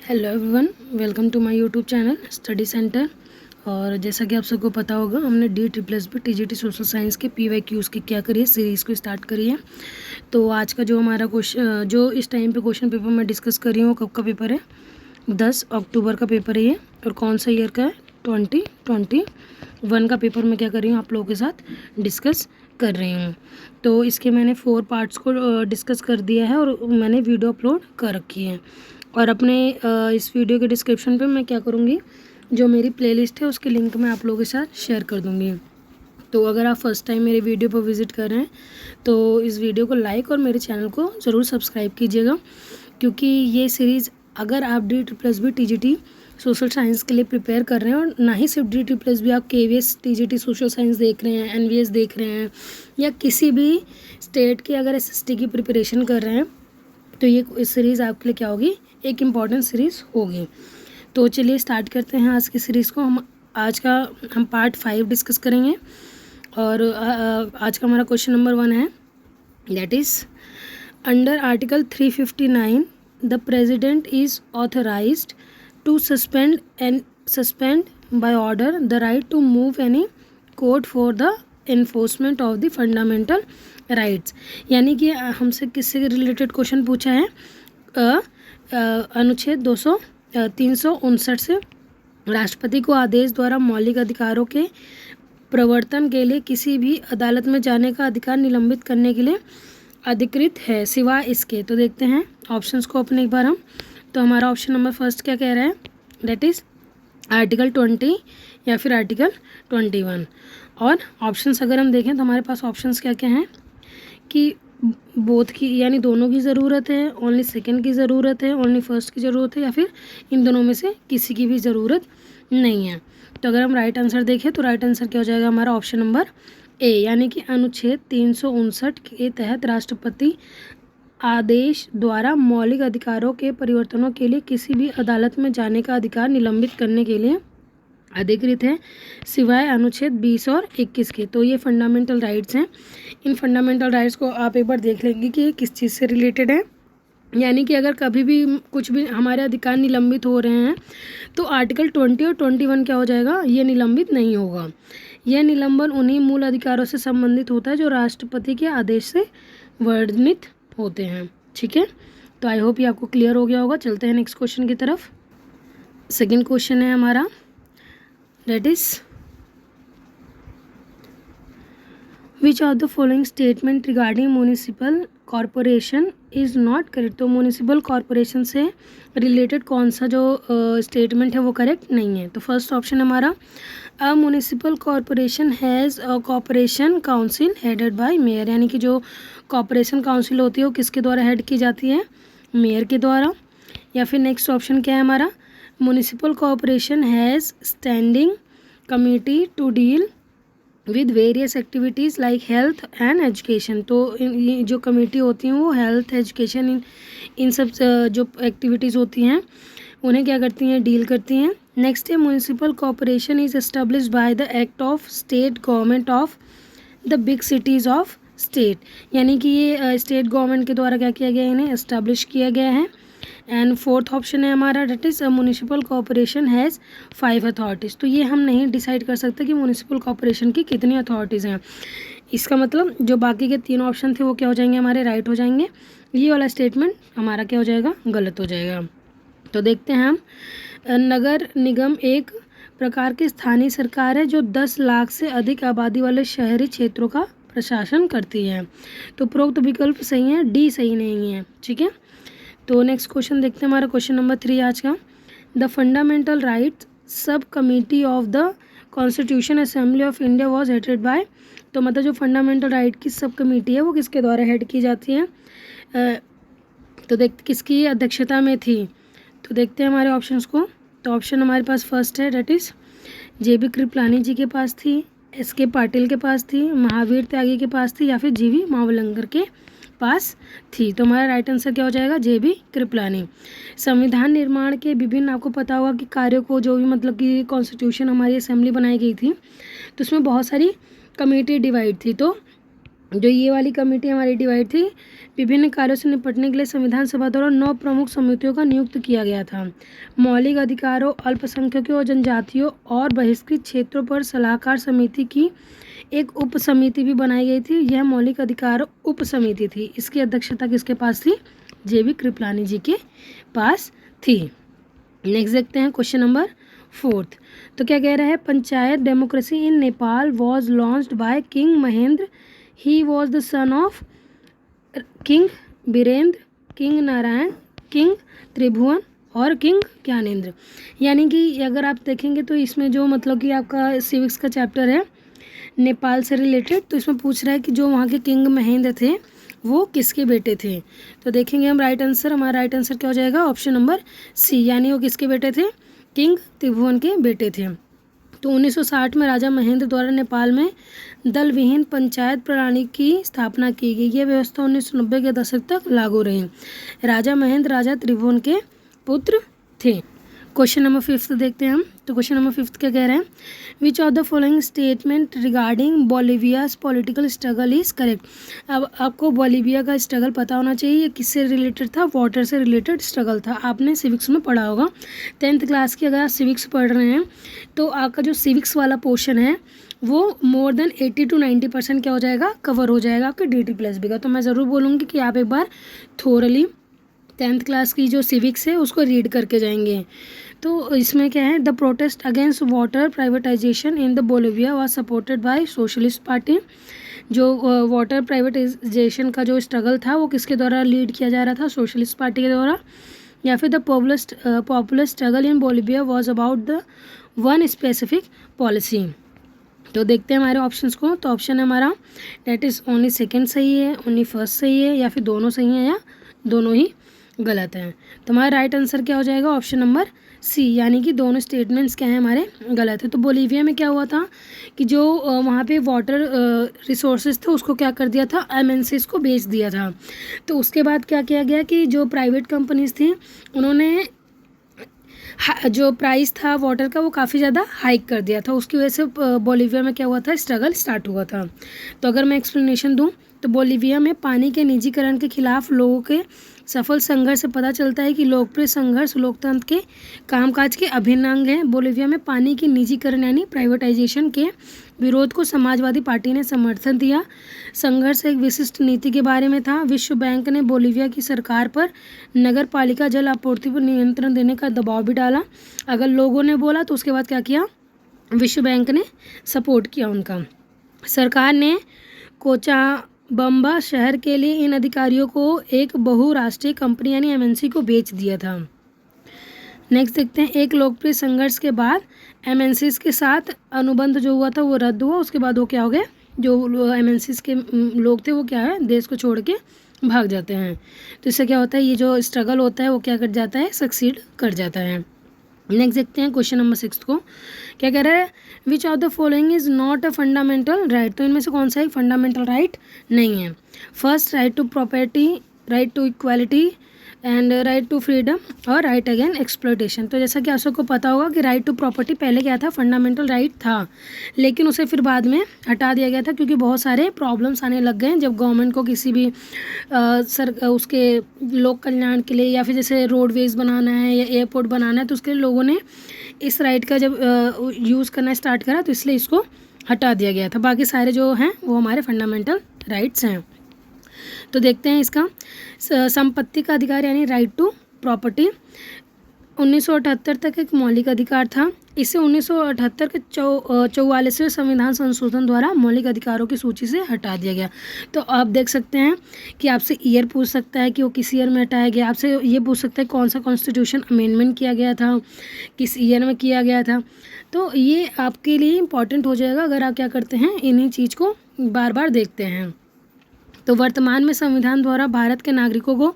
Hello everyone, welcome to my YouTube channel study centre. और जैसा कि आप सबको पता होगा, हमने DSSB TGT सोशल साइंस के PYQs की क्या करी है, सीरीज़ को स्टार्ट करी है। तो आज का जो हमारा क्वेश्चन, जो इस टाइम पे क्वेश्चन पेपर मैं डिस्कस कर रही हूँ, कब का पेपर है? 10 अक्टूबर का पेपर है ये। और कौन सा ईयर का है? 2021 का पेपर मैं क्या कर रही हूँ, आप लोगों के साथ डिस्कस कर रही हूँ। तो इसके मैंने 4 पार्ट्स को डिस्कस कर दिया है और मैंने वीडियो अपलोड कर रखी है। और अपने इस वीडियो के डिस्क्रिप्शन पे मैं क्या करूँगी, जो मेरी प्लेलिस्ट है उसकी लिंक मैं आप लोगों के साथ शेयर कर दूँगी। तो अगर आप फर्स्ट टाइम मेरे वीडियो पर विज़िट कर रहे हैं तो इस वीडियो को लाइक और मेरे चैनल को ज़रूर सब्सक्राइब कीजिएगा, क्योंकि ये सीरीज़ अगर आप DSSB TGT सोशल साइंस के लिए प्रिपेयर कर रहे हैं, और ना ही सिर्फ DSSB, आप KVS TGT सोशल साइंस देख रहे हैं, NVS देख रहे हैं, या किसी भी स्टेट की अगर SST की प्रिपरेशन कर रहे हैं, तो ये सीरीज़ आपके लिए क्या होगी, एक इम्पॉर्टेंट सीरीज़ होगी। तो चलिए स्टार्ट करते हैं आज की सीरीज़ को। हम पार्ट 5 डिस्कस करेंगे। और आज का हमारा क्वेश्चन नंबर 1 है, that is under article 359 the president is authorised to suspend by order the right to move any court for the enforcement of the fundamental rights. यानी कि हमसे किससे रिलेटेड क्वेश्चन पूछा है? अनुच्छेद 359 से राष्ट्रपति को आदेश द्वारा मौलिक अधिकारों के प्रवर्तन के लिए किसी भी अदालत में जाने का अधिकार निलंबित करने के लिए अधिकृत है, सिवाय इसके। तो देखते हैं ऑप्शंस को अपने एक बार हम। तो हमारा ऑप्शन नंबर फर्स्ट क्या कह रहा है? दैट इज़ आर्टिकल 20 या फिर आर्टिकल 21। और ऑप्शंस अगर हम देखें तो हमारे पास ऑप्शंस क्या क्या हैं कि बोथ की, यानी दोनों की ज़रूरत है, ओनली सेकंड की ज़रूरत है, ओनली फर्स्ट की ज़रूरत है, या फिर इन दोनों में से किसी की भी ज़रूरत नहीं है। तो अगर हम राइट आंसर देखें तो राइट आंसर क्या हो जाएगा हमारा? ऑप्शन नंबर ए, यानी कि अनुच्छेद 359 के तहत राष्ट्रपति आदेश द्वारा मौलिक अधिकारों के परिवर्तनों के लिए किसी भी अदालत में जाने का अधिकार निलंबित करने के लिए अधिकृत है, सिवाय अनुच्छेद 20 और 21 के। तो ये फंडामेंटल राइट्स हैं। इन फंडामेंटल राइट्स को आप एक बार देख लेंगे कि ये किस चीज़ से रिलेटेड है। यानी कि अगर कभी भी कुछ भी हमारे अधिकार निलंबित हो रहे हैं तो आर्टिकल 20 और 21 क्या हो जाएगा? ये निलंबित नहीं होगा। यह निलंबन उन्हीं मूल अधिकारों से संबंधित होता है जो राष्ट्रपति के आदेश से वर्णित होते हैं। ठीक है, तो आई होप ये आपको क्लियर हो गया होगा। चलते हैं नेक्स्ट क्वेश्चन की तरफ। सेकेंड क्वेश्चन है हमारा, that is which of the following statement regarding municipal corporation is not correct। तो म्यूनिसिपल कॉरपोरेशन से रिलेटेड कौन सा जो स्टेटमेंट है वो करेक्ट नहीं है। तो फर्स्ट ऑप्शन हमारा, a municipal corporation has a corporation council headed by mayor. यानी कि जो कॉरपोरेशन काउंसिल होती है वो किसके द्वारा हेड की जाती है? मेयर के द्वारा। या फिर नेक्स्ट ऑप्शन क्या है हमारा, municipal corporation has standing committee to deal with various activities like health and education. तो ये जो कमेटी होती हैं वो हेल्थ, एजुकेशन, इन सब जो एक्टिविटीज़ होती हैं उन्हें क्या करती हैं? डील करती हैं। नेक्स्ट है, municipal corporation is established by the act of state government of the big cities of state. यानी कि ये स्टेट गवर्नमेंट के द्वारा क्या किया गया है? इन्हें एस्टेब्लिश किया गया है। एंड फोर्थ ऑप्शन है हमारा, that is municipal corporation has 5 authorities. तो ये हम नहीं डिसाइड कर सकते कि म्यूनिसिपल कॉरपोरेशन की कितनी अथॉरिटीज़ हैं। इसका मतलब जो बाकी के 3 ऑप्शन थे वो क्या हो जाएंगे हमारे? राइट हो जाएंगे। ये वाला स्टेटमेंट हमारा क्या हो जाएगा? गलत हो जाएगा। तो देखते हैं हम, नगर निगम एक प्रकार की स्थानीय सरकार है जो 10 लाख से अधिक आबादी वाले शहरी क्षेत्रों का प्रशासन करती है। तो उपरोक्त विकल्प सही है, डी सही नहीं है। ठीक है, तो नेक्स्ट क्वेश्चन देखते हैं हमारा क्वेश्चन नंबर 3 आज का। द फंडामेंटल राइट्स सब committee of the constitution assembly of India was headed by. तो मतलब जो फंडामेंटल राइट की सब कमेटी है वो किसके द्वारा हेड की जाती है? तो देखते किसकी अध्यक्षता में थी। तो देखते हैं हमारे ऑप्शंस को। तो ऑप्शन हमारे पास फर्स्ट है, डेट इज़ JB कृपलानी जी के पास थी, SK पाटिल के पास थी, महावीर त्यागी के पास थी, या फिर GV मावलंकर के पास थी। तो हमारा राइट आंसर क्या हो जाएगा? JB कृपलानी। संविधान निर्माण के विभिन्न, आपको पता होगा कि कार्यों को, जो भी मतलब कि कॉन्स्टिट्यूशन हमारी असेंबली बनाई गई थी तो उसमें बहुत सारी कमेटी डिवाइड थी। तो जो ये वाली कमेटी हमारी डिवाइड थी, विभिन्न कार्यों से निपटने के लिए संविधान सभा द्वारा 9 प्रमुख समितियों का नियुक्त किया गया था। मौलिक अधिकारों, अल्पसंख्यकों और जनजातियों और बहिष्कृत क्षेत्रों पर सलाहकार समिति की एक उप समिति भी बनाई गई थी। यह मौलिक अधिकार उप समिति थी। इसकी अध्यक्षता किसके पास थी? JB कृपलानी जी के पास थी। नेक्स्ट देखते हैं क्वेश्चन नंबर 4। तो क्या कह रहा है? Panchayat democracy in Nepal was launched by king Mahendra. He was the son of king Birendra, king Narayan, king Tribhuvan और किंग ज्ञानेंद्र। यानी कि अगर आप देखेंगे तो इसमें जो मतलब कि आपका सिविक्स का चैप्टर है नेपाल से रिलेटेड, तो इसमें पूछ रहा है कि जो वहाँ के किंग महेंद्र थे वो किसके बेटे थे। तो देखेंगे हम राइट आंसर, हमारा राइट आंसर क्या हो जाएगा? ऑप्शन नंबर सी, यानी वो किसके बेटे थे? किंग त्रिभुवन के बेटे थे। तो 1960 में राजा महेंद्र द्वारा नेपाल में दल विहीन पंचायत प्रणाली की स्थापना की गई। यह व्यवस्था 1990 के दशक तक लागू रही। राजा महेंद्र राजा त्रिभुवन के पुत्र थे। क्वेश्चन नंबर 5 देखते हैं हम। तो क्वेश्चन नंबर 5 क्या कह रहे हैं? Which of the following statement regarding Bolivia's political struggle is correct. अब आपको बोलिविया का स्ट्रगल पता होना चाहिए। ये किससे रिलेटेड था? वाटर से रिलेटेड स्ट्रगल था। आपने सिविक्स में पढ़ा होगा 10th क्लास की। अगर आप सिविक्स पढ़ रहे हैं तो आपका जो सिविक्स वाला पोर्शन है वो मोर देन 80 to 90% क्या हो जाएगा? कवर हो जाएगा आपके DT+B का। तो मैं ज़रूर बोलूँगी कि आप एक बार थोरली 10th क्लास की जो सिविक्स है उसको रीड करके जाएंगे। तो इसमें क्या है? The protest against water privatisation in the Bolivia was supported by socialist party. जो वाटर प्राइवेटाइजेशन का जो स्ट्रगल था वो किसके द्वारा लीड किया जा रहा था? सोशलिस्ट पार्टी के द्वारा। या फिर the popular struggle in Bolivia was about the one specific policy. तो देखते हैं हमारे ऑप्शंस को। तो ऑप्शन है हमारा डेट इज़ ओनली सेकेंड सही है, ओनली फर्स्ट सही है, या फिर दोनों सही हैं, या दोनों ही गलत हैं। तो हमारा राइट आंसर क्या हो जाएगा? ऑप्शन नंबर सी, यानी कि दोनों स्टेटमेंट्स क्या हैं हमारे? गलत है। तो बोलिविया में क्या हुआ था कि जो वहाँ पे वाटर रिसोर्सेज थे उसको क्या कर दिया था? MNCs को बेच दिया था। तो उसके बाद क्या किया गया कि जो प्राइवेट कंपनीज थी उन्होंने जो प्राइस था वाटर का वो काफ़ी ज़्यादा हाइक कर दिया था। उसकी वजह से बोलिविया में क्या हुआ था? स्ट्रगल स्टार्ट हुआ था। तो अगर मैं एक्सप्लेनेशन दूँ तो बोलिविया में पानी के निजीकरण के खिलाफ लोगों के सफल संघर्ष से पता चलता है कि लोकप्रिय संघर्ष लोकतंत्र के कामकाज के अभिन्न अंग है। बोलिविया में पानी के निजीकरण यानी प्राइवेटाइजेशन के विरोध को समाजवादी पार्टी ने समर्थन दिया। संघर्ष एक विशिष्ट नीति के बारे में था। विश्व बैंक ने बोलिविया की सरकार पर नगर पालिका जल आपूर्ति पर नियंत्रण देने का दबाव भी डाला। अगर लोगों ने बोला तो उसके बाद क्या किया? विश्व बैंक ने सपोर्ट किया उनका। सरकार ने कोचाबम्बा शहर के लिए इन अधिकारियों को एक बहुराष्ट्रीय कंपनी यानी MNC को बेच दिया था। नेक्स्ट देखते हैं। एक लोकप्रिय संघर्ष के बाद MNCs के साथ अनुबंध जो हुआ था वो रद्द हुआ। उसके बाद वो क्या हो गया? जो MNCs के लोग थे वो क्या है? देश को छोड़ के भाग जाते हैं। तो इससे क्या होता है? ये जो स्ट्रगल होता है वो क्या कर जाता है? सक्सीड कर जाता है। नेक्स्ट देखते हैं क्वेश्चन नंबर 6 को। क्या कह रहा है? विच of the following is not a fundamental right. तो इनमें से कौन सा एक फंडामेंटल राइट नहीं है? First, right to property, right to equality and right to freedom और राइट अगेन एक्सप्लॉयटेशन। तो जैसा कि आप सबको पता होगा कि राइट टू प्रॉपर्टी पहले क्या था? फंडामेंटल राइट था, लेकिन उसे फिर बाद में हटा दिया गया था क्योंकि बहुत सारे प्रॉब्लम्स आने लग गए जब गवर्नमेंट को किसी भी उसके लोक कल्याण के लिए या फिर जैसे रोडवेज बनाना है या एयरपोर्ट बनाना है तो उसके लिए लोगों ने इस राइट का जब यूज़ करना स्टार्ट करा तो इसलिए इसको हटा दिया गया था। बाकी सारे जो हैं वो हमारे फंडामेंटल राइट्स हैं। तो देखते हैं इसका। संपत्ति का अधिकार यानी राइट टू प्रॉपर्टी 1978 तक एक मौलिक अधिकार था। इसे 1978 के 44वें संविधान संशोधन द्वारा मौलिक अधिकारों की सूची से हटा दिया गया। तो आप देख सकते हैं कि आपसे ईयर पूछ सकता है कि वो किस ईयर में हटाया गया। आपसे ये पूछ सकता है कौन सा कॉन्स्टिट्यूशन अमेंडमेंट किया गया था, किस ईयर में किया गया था। तो ये आपके लिए इम्पॉर्टेंट हो जाएगा अगर आप क्या करते हैं? इन्हीं चीज़ को बार बार देखते हैं। तो वर्तमान में संविधान द्वारा भारत के नागरिकों को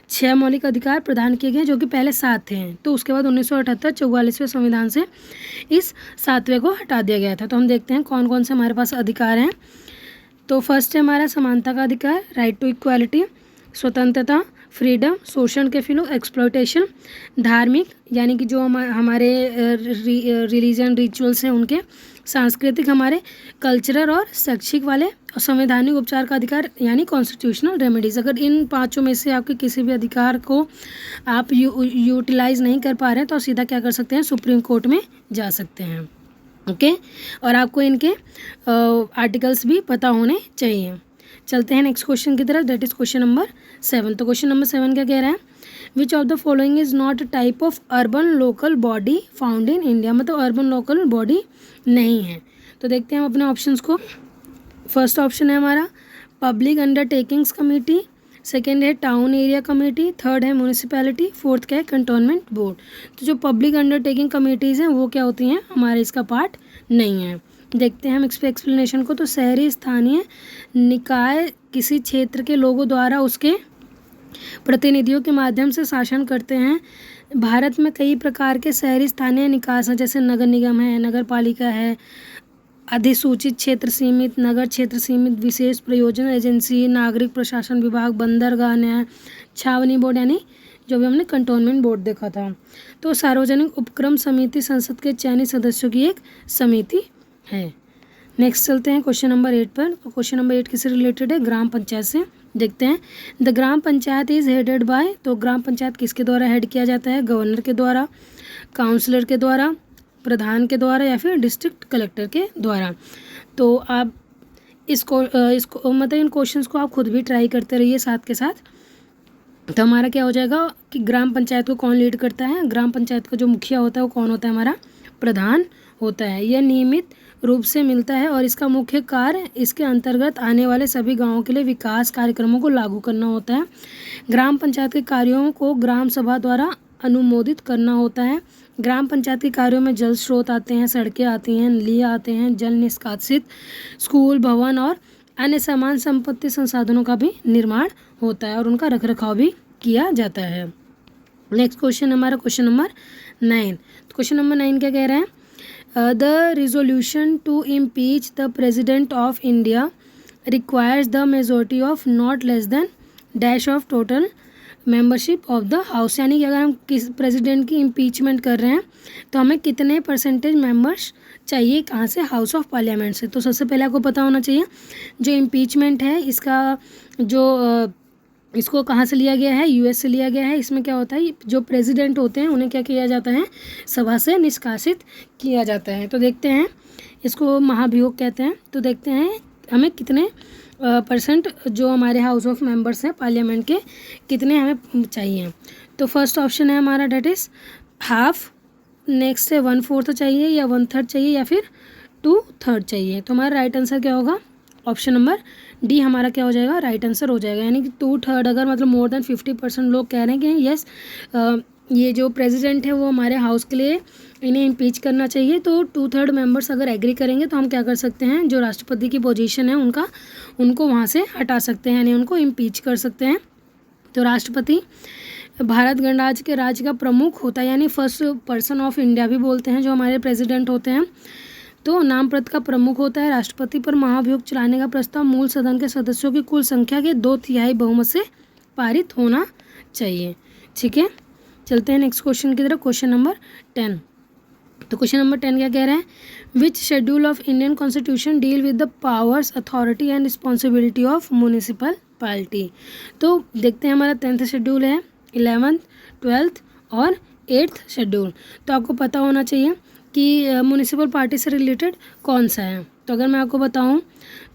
6 मौलिक अधिकार प्रदान किए गए जो कि पहले 7 थे। तो उसके बाद 1978 44वें संविधान से इस 7वें को हटा दिया गया था। तो हम देखते हैं कौन कौन से हमारे पास अधिकार हैं। तो फर्स्ट है हमारा समानता का अधिकार, राइट टू इक्वालिटी, स्वतंत्रता, फ्रीडम, शोषण के खिलाफ, एक्सप्लॉयटेशन, धार्मिक यानी कि जो हमारे रिलीजन रिचुअल्स हैं उनके, सांस्कृतिक हमारे कल्चरल और शैक्षिक वाले, और संवैधानिक उपचार का अधिकार यानी कॉन्स्टिट्यूशनल रेमेडीज़। अगर इन पांचों में से आपके किसी भी अधिकार को आप यूटिलाइज नहीं कर पा रहे हैं तो सीधा क्या कर सकते हैं, सुप्रीम कोर्ट में जा सकते हैं। ओके और आपको इनके आर्टिकल्स भी पता होने चाहिए। चलते हैं नेक्स्ट क्वेश्चन की तरफ, दैट इज क्वेश्चन नंबर 7। तो क्वेश्चन नंबर 7 क्या कह रहा है, विच of the following is not a type of urban local body found in India. मतलब अर्बन लोकल बॉडी नहीं है। तो देखते हैं हम अपने ऑप्शंस को। फर्स्ट ऑप्शन है हमारा पब्लिक अंडरटेकिंग्स कमेटी, सेकेंड है टाउन एरिया कमेटी, थर्ड है म्यूनिसिपैलिटी, फोर्थ क्या है कंटोनमेंट बोर्ड। तो जो पब्लिक अंडरटेकिंग कमेटीज़ हैं वो क्या होती हैं, हमारे इसका पार्ट नहीं है। देखते हैं हम इस पर एक्सप्लेनेशन को। तो शहरी स्थानीय निकाय किसी क्षेत्र के लोगों द्वारा उसके प्रतिनिधियों के माध्यम से शासन करते हैं। भारत में कई प्रकार के शहरी स्थानीय निकाय हैं, जैसे नगर निगम है, नगर पालिका है, अधिसूचित क्षेत्र सीमित, नगर क्षेत्र सीमित, विशेष प्रयोजन एजेंसी, नागरिक प्रशासन विभाग, बंदरगाह न्याय, छावनी बोर्ड यानी जो भी हमने कंटोनमेंट बोर्ड देखा था। तो सार्वजनिक उपक्रम समिति संसद के चयनित सदस्यों की एक समिति है। नेक्स्ट चलते हैं क्वेश्चन नंबर 8 पर। तो क्वेश्चन नंबर 8 किससे रिलेटेड है, ग्राम पंचायत से। देखते हैं the gram panchayat is headed by. तो ग्राम पंचायत किसके द्वारा हेड किया जाता है, गवर्नर के द्वारा, काउंसलर के द्वारा, प्रधान के द्वारा या फिर डिस्ट्रिक्ट कलेक्टर के द्वारा। तो आप इसको मतलब इन क्वेश्चंस को आप खुद भी ट्राई करते रहिए साथ के साथ। तो हमारा क्या हो जाएगा कि ग्राम पंचायत को कौन लीड करता है, ग्राम पंचायत का जो मुखिया होता है वो कौन होता है, हमारा प्रधान होता है। यह नियमित रूप से मिलता है और इसका मुख्य कार्य इसके अंतर्गत आने वाले सभी गांवों के लिए विकास कार्यक्रमों को लागू करना होता है। ग्राम पंचायत के कार्यों को ग्राम सभा द्वारा अनुमोदित करना होता है। ग्राम पंचायत के कार्यों में जल स्रोत आते हैं, सड़कें आती हैं, नलियाँ आते हैं, जल निष्कासित, स्कूल, भवन और अन्य समान संपत्ति संसाधनों का भी निर्माण होता है और उनका रखरखाव भी किया जाता है। नेक्स्ट क्वेश्चन हमारा क्वेश्चन नंबर 9। क्वेश्चन नंबर 9 क्या कह रहे हैं, the resolution to impeach the president of India requires the majority of not less than dash of total membership of the house. यानी कि अगर हम किस प्रेसिडेंट की इम्पीचमेंट कर रहे हैं तो हमें कितने परसेंटेज मेंबर्स चाहिए, कहाँ से, हाउस ऑफ पार्लियामेंट से। तो सबसे पहले आपको पता होना चाहिए जो इम्पीचमेंट है इसका जो इसको कहाँ से लिया गया है, यूएस से लिया गया है। इसमें क्या होता है, जो प्रेसिडेंट होते हैं उन्हें क्या किया जाता है, सभा से निष्कासित किया जाता है। तो देखते हैं, इसको महाभियोग कहते हैं। तो देखते हैं हमें कितने परसेंट जो हमारे हाउस ऑफ मेंबर्स हैं पार्लियामेंट के, कितने हमें चाहिए। तो फर्स्ट ऑप्शन है हमारा डेट इज़ हाफ, नेक्स्ट है 1/4 चाहिए या 1/3 चाहिए या फिर 2/3 चाहिए। तो हमारा राइट आंसर क्या होगा, ऑप्शन नंबर डी हमारा क्या हो जाएगा, राइट आंसर हो जाएगा। यानी कि 2/3 अगर मतलब मोर देन 50% लोग कह रहे हैं कि यस ये जो प्रेसिडेंट है वो हमारे हाउस के लिए इन्हें इम्पीच करना चाहिए, तो 2/3 मेंबर्स अगर एग्री करेंगे तो हम क्या कर सकते हैं, जो राष्ट्रपति की पोजीशन है उनको वहाँ से हटा सकते हैं, यानी उनको इम्पीच कर सकते हैं। तो राष्ट्रपति भारत गणराज्य के राज्य का प्रमुख होता है, यानी फर्स्ट पर्सन ऑफ इंडिया भी बोलते हैं जो हमारे प्रेसिडेंट होते हैं। तो नामप्रद का प्रमुख होता है। राष्ट्रपति पर महाभियोग चलाने का प्रस्ताव मूल सदन के सदस्यों की कुल संख्या के 2/3 बहुमत से पारित होना चाहिए। ठीक है, चलते हैं नेक्स्ट क्वेश्चन की तरफ, क्वेश्चन नंबर 10। तो क्वेश्चन नंबर 10 क्या कह रहे हैं, which schedule of Indian constitution deal with the powers, authority and responsibility of municipality. तो देखते हैं हमारा 10th शेड्यूल है, 11th, 12th और 8th शेड्यूल। तो आपको पता होना चाहिए कि म्यूनिसिपल पार्टी से रिलेटेड कौन सा है। तो अगर मैं आपको बताऊं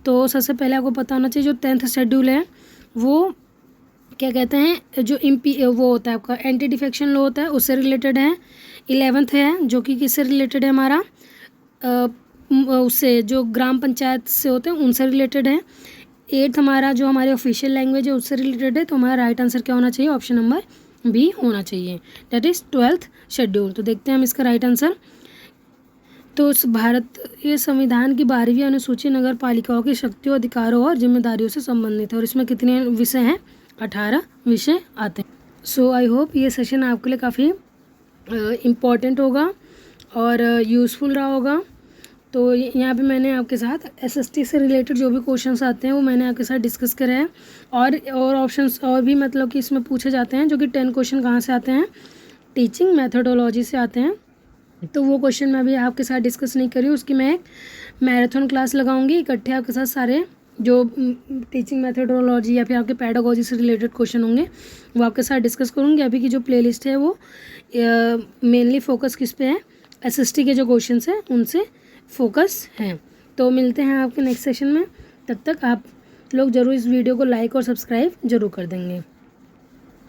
तो सबसे पहले आपको पता होना चाहिए जो 10th शेड्यूल है वो क्या कहते हैं, जो वो होता है आपका एंटी डिफेक्शन लॉ होता है उससे रिलेटेड है। 11th है जो कि किससे रिलेटेड है, हमारा उससे जो ग्राम पंचायत से होते हैं उनसे रिलेटेड है। 8th हमारा जो हमारी ऑफिशियल लैंग्वेज है उससे रिलेटेड है। तो हमारा राइट आंसर क्या होना चाहिए, ऑप्शन नंबर बी होना चाहिए, दैट इज़ 12th शेड्यूल। तो देखते हैं हम इसका राइट आंसर। तो भारतीय संविधान की 12वीं अनुसूची नगर पालिकाओं की शक्तियों, अधिकारों और जिम्मेदारियों से संबंधित है और इसमें कितने विषय हैं, 18 विषय आते हैं। सो आई होप ये सेशन आपके लिए काफ़ी इम्पॉर्टेंट होगा और यूज़फुल रहा होगा। तो यहाँ पे मैंने आपके साथ एसएसटी से रिलेटेड जो भी क्वेश्चंस आते हैं वो मैंने आपके साथ डिस्कस करा है। और ऑप्शंस और भी मतलब कि इसमें पूछे जाते हैं, जो कि 10 क्वेश्चन कहाँ से आते हैं, टीचिंग मैथडोलॉजी से आते हैं। तो वो क्वेश्चन मैं अभी आपके साथ डिस्कस नहीं करी हूँ, उसकी मैं एक मैराथन क्लास लगाऊंगी इकट्ठे आपके साथ। सारे जो टीचिंग मैथडोलॉजी या फिर आपके पैडागोजी से रिलेटेड क्वेश्चन होंगे वो आपके साथ डिस्कस करूँगी। अभी की जो प्लेलिस्ट है वो मेनली फोकस किस पे है, एसएसटी के जो क्वेश्चंस हैं उनसे फोकस हैं। तो मिलते हैं आपके नेक्स्ट सेशन में, तब तक आप लोग ज़रूर इस वीडियो को लाइक और सब्सक्राइब ज़रूर कर देंगे।